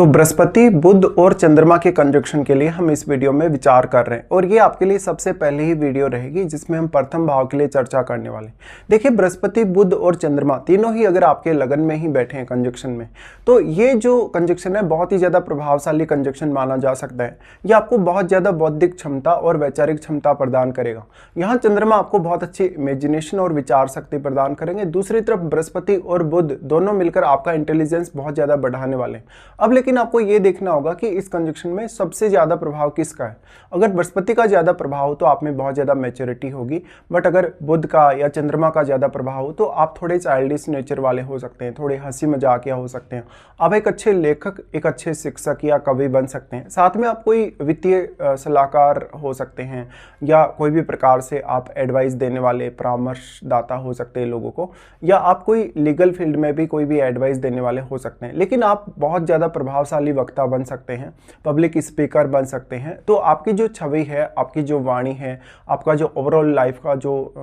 तो बृहस्पति, बुध और चंद्रमा के कंजक्शन के लिए हम इस वीडियो में विचार कर रहे हैं और ये आपके लिए सबसे पहले ही वीडियो रहेगी जिसमें हम प्रथम भाव के लिए चर्चा करने वाले हैं। देखिए, बृहस्पति, बुध और चंद्रमा तीनों ही अगर आपके लगन में ही बैठे हैं कंजक्शन में, तो ये जो कंजक्शन है बहुत ही ज़्यादा प्रभावशाली कंजक्शन माना जा सकता है। ये आपको बहुत ज़्यादा बौद्धिक क्षमता और वैचारिक क्षमता प्रदान करेगा। यहाँ चंद्रमा आपको बहुत अच्छी इमेजिनेशन और विचार शक्ति प्रदान करेंगे। दूसरी तरफ बृहस्पति और बुध दोनों मिलकर आपका इंटेलिजेंस बहुत ज़्यादा बढ़ाने वाले हैं। अब लेकिन आपको ये देखना होगा कि इस कंजक्शन में सबसे ज़्यादा प्रभाव किसका है। अगर बृहस्पति का ज़्यादा प्रभाव हो तो आप में बहुत ज़्यादा मैच्योरिटी होगी, बट अगर बुध का या चंद्रमा का ज़्यादा प्रभाव हो तो आप थोड़े चाइल्डिश नेचर वाले हो सकते हैं, थोड़े हंसी मजाकिया हो सकते हैं। आप एक अच्छे लेखक, एक अच्छे शिक्षक या कवि बन सकते हैं। साथ में आप कोई वित्तीय सलाहकार हो सकते हैं या कोई भी प्रकार से आप एडवाइस देने वाले परामर्शदाता हो सकते हैं लोगों को, या आप कोई लीगल फील्ड में भी कोई भी एडवाइस देने वाले हो सकते हैं। लेकिन आप बहुत ज़्यादा प्रभावशाली वक्ता बन सकते हैं, पब्लिक स्पीकर बन सकते हैं। तो आपकी जो छवि है, आपकी जो वाणी है, आपका जो ओवरऑल लाइफ का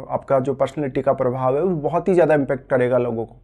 आपका जो पर्सनैलिटी का प्रभाव है वो बहुत ही ज़्यादा इम्पेक्ट करेगा लोगों को।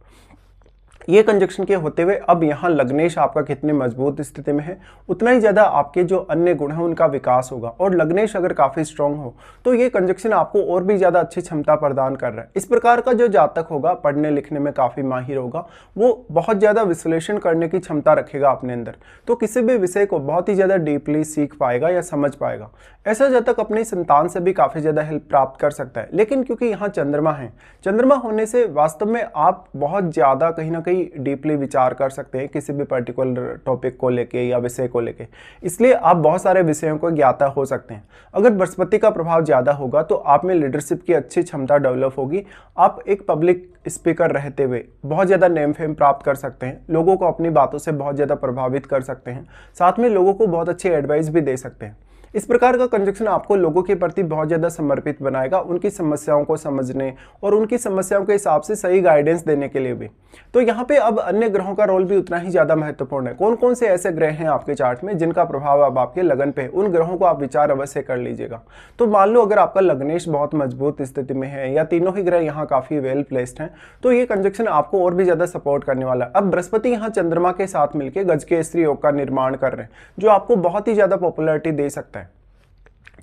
ये कंजक्शन के होते हुए अब यहाँ लग्नेश आपका कितने मजबूत स्थिति में है, उतना ही ज़्यादा आपके जो अन्य गुण हैं उनका विकास होगा। और लग्नेश अगर काफ़ी स्ट्रांग हो तो ये कंजक्शन आपको और भी ज़्यादा अच्छी क्षमता प्रदान कर रहा है। इस प्रकार का जो जातक होगा, पढ़ने लिखने में काफ़ी माहिर होगा, वो बहुत ज़्यादा विश्लेषण करने की क्षमता रखेगा अपने अंदर, तो किसी भी विषय को बहुत ही ज़्यादा डीपली सीख पाएगा या समझ पाएगा। ऐसा जातक अपनी संतान से भी काफ़ी ज़्यादा हेल्प प्राप्त कर सकता है। लेकिन क्योंकि यहाँ चंद्रमा है, चंद्रमा होने से वास्तव में आप बहुत ज़्यादा कहीं ना कहीं डीपली विचार कर सकते हैं किसी भी पर्टिकुलर टॉपिक को लेके या विषय को लेके, इसलिए आप बहुत सारे विषयों को ज्ञाता हो सकते हैं। अगर बृहस्पति का प्रभाव ज़्यादा होगा तो आप में लीडरशिप की अच्छी क्षमता डेवलप होगी। आप एक पब्लिक स्पीकर रहते हुए बहुत ज़्यादा नेम फेम प्राप्त कर सकते हैं, लोगों को अपनी बातों से बहुत ज़्यादा प्रभावित कर सकते हैं, साथ में लोगों को बहुत अच्छी एडवाइस भी दे सकते हैं। इस प्रकार का कंजक्शन आपको लोगों के प्रति बहुत ज़्यादा समर्पित बनाएगा, उनकी समस्याओं को समझने और उनकी समस्याओं के हिसाब से सही गाइडेंस देने के लिए भी। तो यहाँ पे अब अन्य ग्रहों का रोल भी उतना ही ज़्यादा महत्वपूर्ण है। कौन कौन से ऐसे ग्रह हैं आपके चार्ट में जिनका प्रभाव अब आपके लगन पे है, उन ग्रहों को आप विचार अवश्य कर लीजिएगा। तो मान लो अगर आपका लग्नेश बहुत मजबूत स्थिति में है या तीनों ही ग्रह यहाँ काफ़ी वेल प्लेस्ड हैं, तो ये कंजक्शन आपको और भी ज़्यादा सपोर्ट करने वाला है। अब बृहस्पति यहाँ चंद्रमा के साथ मिलकर गजकेसरी योग का निर्माण कर रहे हैं, जो आपको बहुत ही ज़्यादा पॉपुलैरिटी दे सकता है।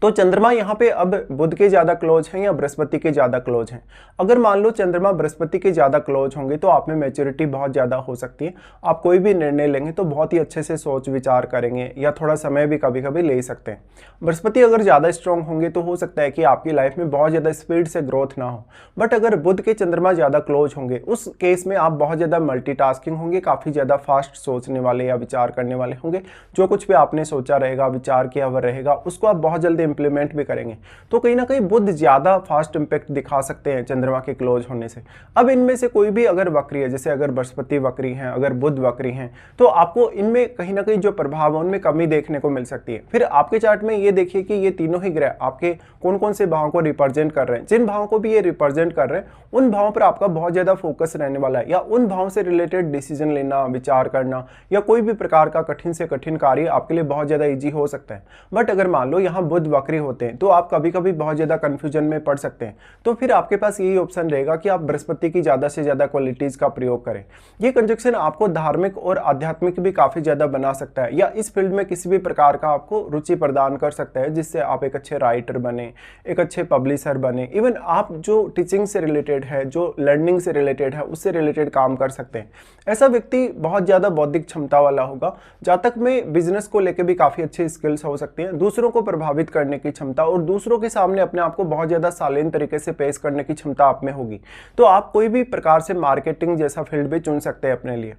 तो चंद्रमा यहाँ पे अब बुध के ज़्यादा क्लोज हैं या बृहस्पति के ज़्यादा क्लोज हैं। अगर मान लो चंद्रमा बृहस्पति के ज़्यादा क्लोज होंगे तो आप में मैच्योरिटी बहुत ज़्यादा हो सकती है। आप कोई भी निर्णय लेंगे तो बहुत ही अच्छे से सोच विचार करेंगे या थोड़ा समय भी कभी कभी ले सकते हैं। बृहस्पति अगर ज़्यादा स्ट्रॉन्ग होंगे तो हो सकता है कि आपकी लाइफ में बहुत ज़्यादा स्पीड से ग्रोथ ना हो। बट अगर बुध के चंद्रमा ज़्यादा क्लोज होंगे उस केस में आप बहुत ज़्यादा मल्टीटास्किंग होंगे, काफ़ी ज़्यादा फास्ट सोचने वाले या विचार करने वाले होंगे। जो कुछ भी आपने सोचा रहेगा, विचार किया हुआ रहेगा, उसको आप बहुत जल्दी इंप्लीमेंट भी करेंगे। तो कहीं ना कहीं बुध ज्यादा फास्ट इंपैक्ट दिखा सकते हैं चंद्रमा के क्लोज होने से। अब इनमें से कोई भी अगर वक्री है, जैसे अगर बृहस्पति वक्री हैं, अगर बुध वक्री हैं, तो आपको इनमें कहीं ना कहीं जो प्रभाव है उनमें कमी देखने को मिल सकती है। फिर आपके चार्ट में ये देखिए कि ये तीनों ही ग्रह आपके कौन कौन से भावों को रिप्रेजेंट कर रहे हैं। जिन भावों को भी ये रिप्रेजेंट कर रहे हैं उन भावों पर आपका बहुत ज्यादा फोकस रहने वाला है, या उन भावों से रिलेटेड डिसीजन लेना, विचार करना या कोई भी प्रकार का कठिन से कठिन कार्य आपके लिए बहुत ज्यादा ईजी हो सकता है। बट अगर मान लो यहाँ बुध वक्री होते हैं तो आप कभी कभी बहुत ज़्यादा कंफ्यूजन में पड़ सकते हैं। तो फिर आपके पास यही ऑप्शन रहेगा कि आप बृहस्पति की ज़्यादा से ज़्यादा क्वालिटीज़ का प्रयोग करें। ये कंजक्शन आपको धार्मिक और आध्यात्मिक भी काफ़ी ज़्यादा बना सकता है, या इस फील्ड में किसी भी प्रकार का आपको रुचि प्रदान कर सकता है, जिससे आप एक अच्छे राइटर बने, एक अच्छे पब्लिशर बने। इवन आप जो टीचिंग से रिलेटेड है, जो लर्निंग से रिलेटेड है, उससे रिलेटेड काम कर सकते हैं। ऐसा व्यक्ति बहुत ज़्यादा बौद्धिक क्षमता वाला होगा। जातक में बिजनेस को लेकर भी काफ़ी अच्छी स्किल्स हो सकती हैं, दूसरों को प्रभावित करने की क्षमता और दूसरों के सामने अपने आप को बहुत ज़्यादा शालीन तरीके से पेश करने की क्षमता आप में होगी। तो आप कोई भी प्रकार से मार्केटिंग जैसा फील्ड भी चुन सकते हैं अपने लिए।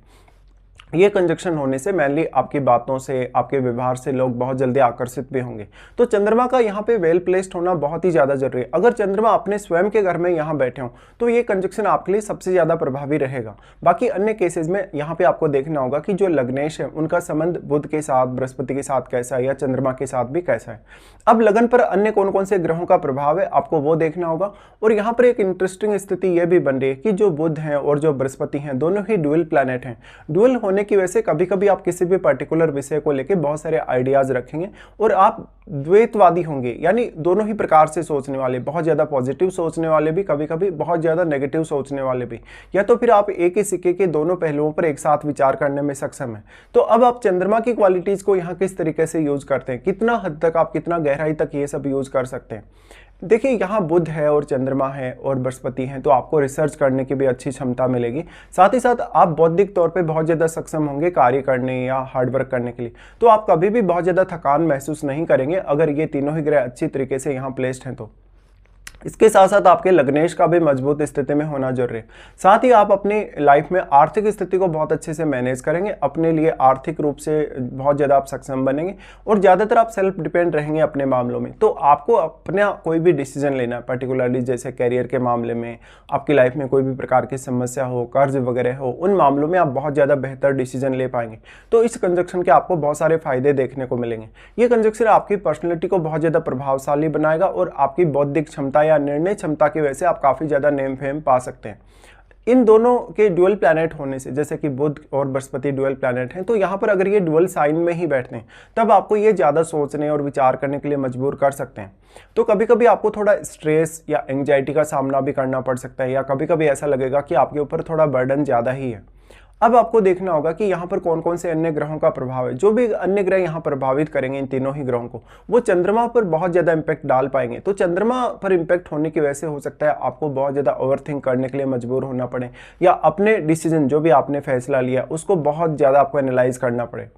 ये कंजक्शन होने से मेनली आपकी बातों से, आपके व्यवहार से लोग बहुत जल्दी आकर्षित भी होंगे। तो चंद्रमा का यहाँ पे वेल प्लेस्ड होना बहुत ही ज़्यादा जरूरी है। अगर चंद्रमा अपने स्वयं के घर में यहाँ बैठे हों तो ये कंजक्शन आपके लिए सबसे ज़्यादा प्रभावी रहेगा। बाकी अन्य केसेस में यहाँ पे आपको देखना होगा कि जो लग्नेश है उनका संबंध बुध के साथ, बृहस्पति के साथ कैसा है या चंद्रमा के साथ भी कैसा है। अब लगन पर अन्य कौन कौन से ग्रहों का प्रभाव है आपको वो देखना होगा। और यहाँ पर एक इंटरेस्टिंग स्थिति यह भी बन रही है कि जो बुध हैं और जो बृहस्पति हैं दोनों ही ड्यूअल प्लैनेट हैं। ड्यूअल होने होने की वजह से कभी कभी आप किसी भी पर्टिकुलर विषय को लेकर बहुत सारे आइडियाज रखेंगे और आप द्वैतवादी होंगे, यानी दोनों ही प्रकार से सोचने वाले, बहुत ज़्यादा पॉजिटिव सोचने वाले भी, कभी कभी बहुत ज़्यादा नेगेटिव सोचने वाले भी, या तो फिर आप एक ही सिक्के के दोनों पहलुओं पर एक साथ विचार करने में सक्षम है। तो अब आप चंद्रमा की क्वालिटीज़ को यहाँ किस तरीके से यूज करते हैं, कितना हद तक आप, कितना गहराई तक ये सब यूज कर सकते हैं। देखिए, यहाँ बुध है और चंद्रमा है और बृहस्पति है, तो आपको रिसर्च करने की भी अच्छी क्षमता मिलेगी। साथ ही साथ आप बौद्धिक तौर पे बहुत ज़्यादा सक्षम होंगे कार्य करने या हार्डवर्क करने के लिए, तो आप कभी भी बहुत ज़्यादा थकान महसूस नहीं करेंगे अगर ये तीनों ही ग्रह अच्छी तरीके से यहाँ प्लेस्ड हैं तो। इसके साथ साथ आपके लग्नेश का भी मजबूत स्थिति में होना जरूरी है। साथ ही आप अपनी लाइफ में आर्थिक स्थिति को बहुत अच्छे से मैनेज करेंगे, अपने लिए आर्थिक रूप से बहुत ज़्यादा आप सक्षम बनेंगे और ज़्यादातर आप सेल्फ डिपेंड रहेंगे अपने मामलों में। तो आपको अपना कोई भी डिसीजन लेना है, पर्टिकुलरली जैसे कैरियर के मामले में, आपकी लाइफ में कोई भी प्रकार की समस्या हो, कर्ज वगैरह हो, उन मामलों में आप बहुत ज़्यादा बेहतर डिसीजन ले पाएंगे। तो इस कंजक्शन के आपको बहुत सारे फायदे देखने को मिलेंगे। ये कंजक्शन आपकी पर्सनैलिटी को बहुत ज़्यादा प्रभावशाली बनाएगा और आपकी बौद्धिक क्षमता या निर्णय क्षमता की वजह से आप काफी ज्यादा नेम फेम पा सकते हैं। इन दोनों के ड्यूअल प्लैनेट होने से, जैसे कि बुध और बृहस्पति ड्यूअल प्लैनेट हैं, तो यहाँ पर अगर ये ड्यूअल साइन में ही बैठते हैं तब आपको ये ज़्यादा सोचने और विचार करने के लिए मजबूर कर सकते हैं। तो कभी कभी आपको थोड़ा स्ट्रेस या एंग्जाइटी का सामना भी करना पड़ सकता है, या कभी कभी ऐसा लगेगा कि आपके ऊपर थोड़ा बर्डन ज़्यादा ही है। अब आपको देखना होगा कि यहाँ पर कौन कौन से अन्य ग्रहों का प्रभाव है। जो भी अन्य ग्रह यहाँ प्रभावित करेंगे इन तीनों ही ग्रहों को, वो चंद्रमा पर बहुत ज़्यादा इम्पैक्ट डाल पाएंगे। तो चंद्रमा पर इम्पैक्ट होने की वजह से हो सकता है आपको बहुत ज़्यादा ओवरथिंक करने के लिए मजबूर होना पड़े, या अपने डिसीजन जो भी आपने फैसला लिया उसको बहुत ज़्यादा आपको एनालाइज करना पड़े।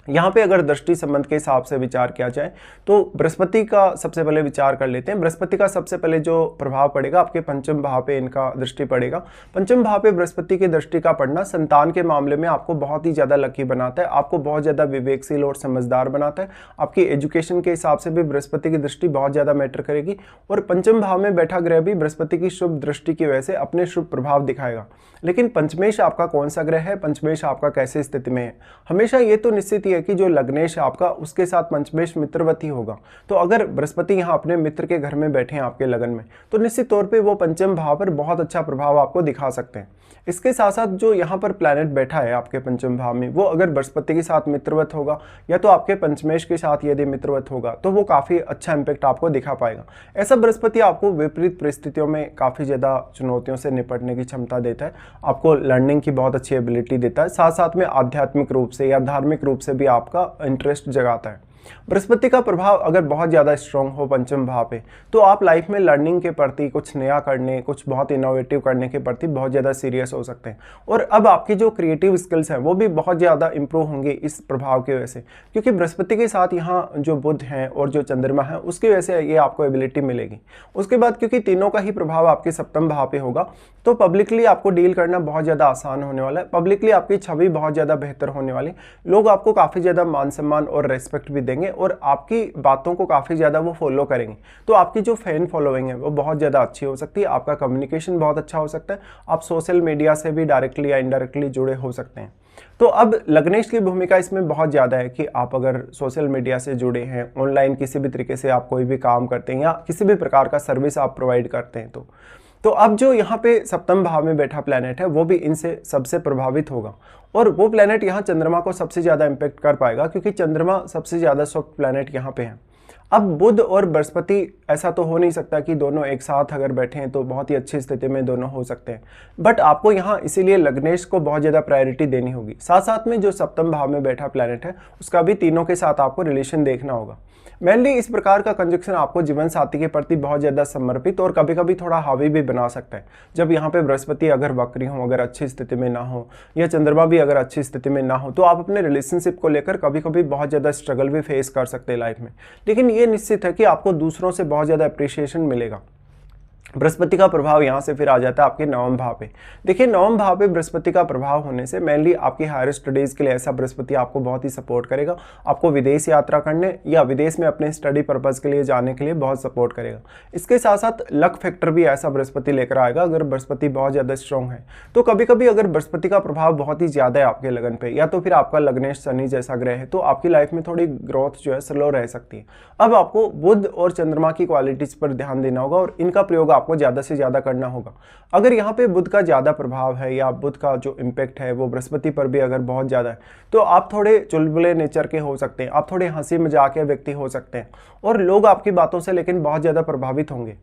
यहाँ पे अगर दृष्टि संबंध के हिसाब से विचार किया जाए तो बृहस्पति का सबसे पहले विचार कर लेते हैं। बृहस्पति का सबसे पहले जो प्रभाव पड़ेगा आपके पंचम भाव पे इनका दृष्टि पड़ेगा। पंचम भाव पे बृहस्पति की दृष्टि का पड़ना संतान के मामले में आपको बहुत ही ज़्यादा लकी बनाता है, आपको बहुत ज़्यादा विवेकशील और समझदार बनाता है। आपकी एजुकेशन के हिसाब से भी बृहस्पति की दृष्टि बहुत ज़्यादा मैटर करेगी। और पंचम भाव में बैठा ग्रह भी बृहस्पति की शुभ दृष्टि की वजह से अपने शुभ प्रभाव दिखाएगा। लेकिन पंचमेश आपका कौन सा ग्रह है, पंचमेश आपका कैसे स्थिति में है, हमेशा ये तो निश्चित ही है कि जो लग्नेश है आपका उसके साथ पंचमेश मित्रवती होगा। तो अगर बृहस्पति यहाँ अपने मित्र के घर में बैठे हैं आपके लगन में, तो निश्चित तौर पे वो पंचम भाव पर बहुत अच्छा प्रभाव आपको दिखा सकते हैं। इसके साथ साथ जो यहाँ पर प्लैनेट बैठा है आपके पंचम भाव में, वो अगर बृहस्पति के साथ मित्रवत होगा या तो आपके पंचमेश के साथ यदि मित्रवत होगा तो वो काफ़ी अच्छा इंपैक्ट आपको दिखा पाएगा। ऐसा बृहस्पति आपको विपरीत परिस्थितियों में काफ़ी ज़्यादा चुनौतियों से निपटने की क्षमता देता है, आपको लर्निंग की बहुत अच्छी एबिलिटी देता है, साथ साथ में आध्यात्मिक रूप से या धार्मिक रूप से भी आपका इंटरेस्ट जगाता है। बृहस्पति का प्रभाव अगर बहुत ज़्यादा स्ट्रॉन्ग हो पंचम भाव पे, तो आप लाइफ में लर्निंग के प्रति, कुछ नया करने, कुछ बहुत इनोवेटिव करने के प्रति बहुत ज़्यादा सीरियस हो सकते हैं। और अब आपकी जो क्रिएटिव स्किल्स हैं वो भी बहुत ज़्यादा इंप्रूव होंगे इस प्रभाव की वजह से, क्योंकि बृहस्पति के साथ यहाँ जो बुध हैं और जो चंद्रमा है उसकी वजह से ये आपको एबिलिटी मिलेगी। उसके बाद क्योंकि तीनों का ही प्रभाव आपके सप्तम भाव पे होगा, तो पब्लिकली आपको डील करना बहुत ज़्यादा आसान होने वाला है। पब्लिकली आपकी छवि बहुत ज़्यादा बेहतर होने वाली, लोग आपको काफ़ी ज़्यादा मान सम्मान और रेस्पेक्ट भी देंगे और आपकी बातों को काफ़ी ज़्यादा वो फॉलो करेंगे। तो आपकी जो फैन फॉलोइंग है वो बहुत ज़्यादा अच्छी हो सकती है, आपका कम्युनिकेशन बहुत अच्छा हो सकता है, आप सोशल मीडिया से भी डायरेक्टली या इनडायरेक्टली जुड़े हो सकते हैं। तो अब लग्नेश की भूमिका इसमें बहुत ज़्यादा है कि आप अगर सोशल मीडिया से जुड़े हैं, ऑनलाइन किसी भी तरीके से आप कोई भी काम करते हैं या किसी भी प्रकार का सर्विस आप प्रोवाइड करते हैं, तो अब जो यहाँ पे सप्तम भाव में बैठा प्लैनेट है वो भी इनसे सबसे प्रभावित होगा। और वो प्लैनेट यहाँ चंद्रमा को सबसे ज़्यादा इम्पेक्ट कर पाएगा, क्योंकि चंद्रमा सबसे ज़्यादा सॉफ्ट प्लैनेट यहाँ पे है। अब बुध और बृहस्पति, ऐसा तो हो नहीं सकता कि दोनों एक साथ अगर बैठे हैं तो बहुत ही अच्छी स्थिति में दोनों हो सकते हैं, बट आपको यहाँ इसीलिए लग्नेश को बहुत ज़्यादा प्रायोरिटी देनी होगी। साथ साथ में जो सप्तम भाव में बैठा प्लैनेट है उसका भी तीनों के साथ आपको रिलेशन देखना होगा। मेनली इस प्रकार का कंजक्शन आपको जीवन साथी के प्रति बहुत ज़्यादा समर्पित और कभी कभी थोड़ा हावी भी बना सकता है। जब यहाँ पे बृहस्पति अगर वक्री हो, अगर अच्छी स्थिति में ना हो, या चंद्रमा भी अगर अच्छी स्थिति में ना हो, तो आप अपने रिलेशनशिप को लेकर कभी कभी बहुत ज़्यादा स्ट्रगल भी फेस कर सकते हैं लाइफ में। लेकिन ये निश्चित है कि आपको दूसरों से बहुत ज़्यादा अप्रिशिएशन मिलेगा। बृहस्पति का प्रभाव यहाँ से फिर आ जाता है आपके नवम भाव पे। देखिए, नवम भाव पे बृहस्पति का प्रभाव होने से मेनली आपकी हायर स्टडीज़ के लिए ऐसा बृहस्पति आपको बहुत ही सपोर्ट करेगा, आपको विदेश यात्रा करने या विदेश में अपने स्टडी पर्पज़ के लिए जाने के लिए बहुत सपोर्ट करेगा। इसके साथ साथ लक फैक्टर भी ऐसा बृहस्पति लेकर आएगा। अगर बृहस्पति बहुत ज़्यादा स्ट्रॉन्ग है तो कभी कभी अगर बृहस्पति का प्रभाव बहुत ही ज़्यादा है आपके लगन पर, या तो फिर आपका लग्नेश शनि जैसा ग्रह है, तो आपकी लाइफ में थोड़ी ग्रोथ जो है स्लो रह सकती है। अब आपको बुध और चंद्रमा की क्वालिटीज़ पर ध्यान देना होगा और इनका प्रयोग आपको ज़्यादा से ज़्यादा करना होगा। अगर यहाँ पे बुध का ज़्यादा प्रभाव है या बुध का जो इम्पैक्ट है वो बृहस्पति पर भी अगर बहुत ज़्यादा है तो आप थोड़े चुलबुले नेचर के हो सकते हैं, आप थोड़े हंसी मजाक के व्यक्ति हो सकते हैं और लोग आपकी बातों से लेकिन बहुत ज़्यादा प्रभावित होंगे।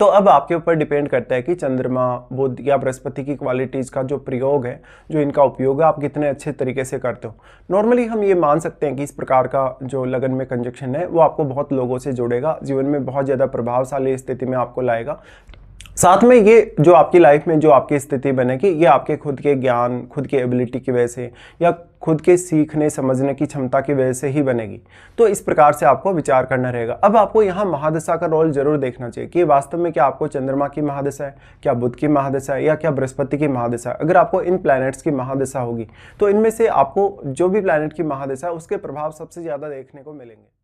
तो अब आपके ऊपर डिपेंड करता है कि चंद्रमा, बुध या बृहस्पति की क्वालिटीज़ का जो प्रयोग है, जो इनका उपयोग है, आप कितने अच्छे तरीके से करते हो। नॉर्मली हम ये मान सकते हैं कि इस प्रकार का जो लगन में कंजक्शन है वो आपको बहुत लोगों से जोड़ेगा, जीवन में बहुत ज़्यादा प्रभावशाली स्थिति में आपको लाएगा। साथ में ये जो आपकी लाइफ में जो आपकी स्थिति बनेगी ये आपके खुद के ज्ञान, खुद की एबिलिटी की वजह से या खुद के सीखने समझने की क्षमता की वजह से ही बनेगी। तो इस प्रकार से आपको विचार करना रहेगा। अब आपको यहाँ महादशा का रोल जरूर देखना चाहिए कि वास्तव में क्या आपको चंद्रमा की महादशा है, क्या बुध की महादशा है या क्या बृहस्पति की महादशा है। अगर आपको इन प्लैनेट्स की महादशा होगी तो इनमें से आपको जो भी प्लैनेट की महादशा है उसके प्रभाव सबसे ज़्यादा देखने को मिलेंगे।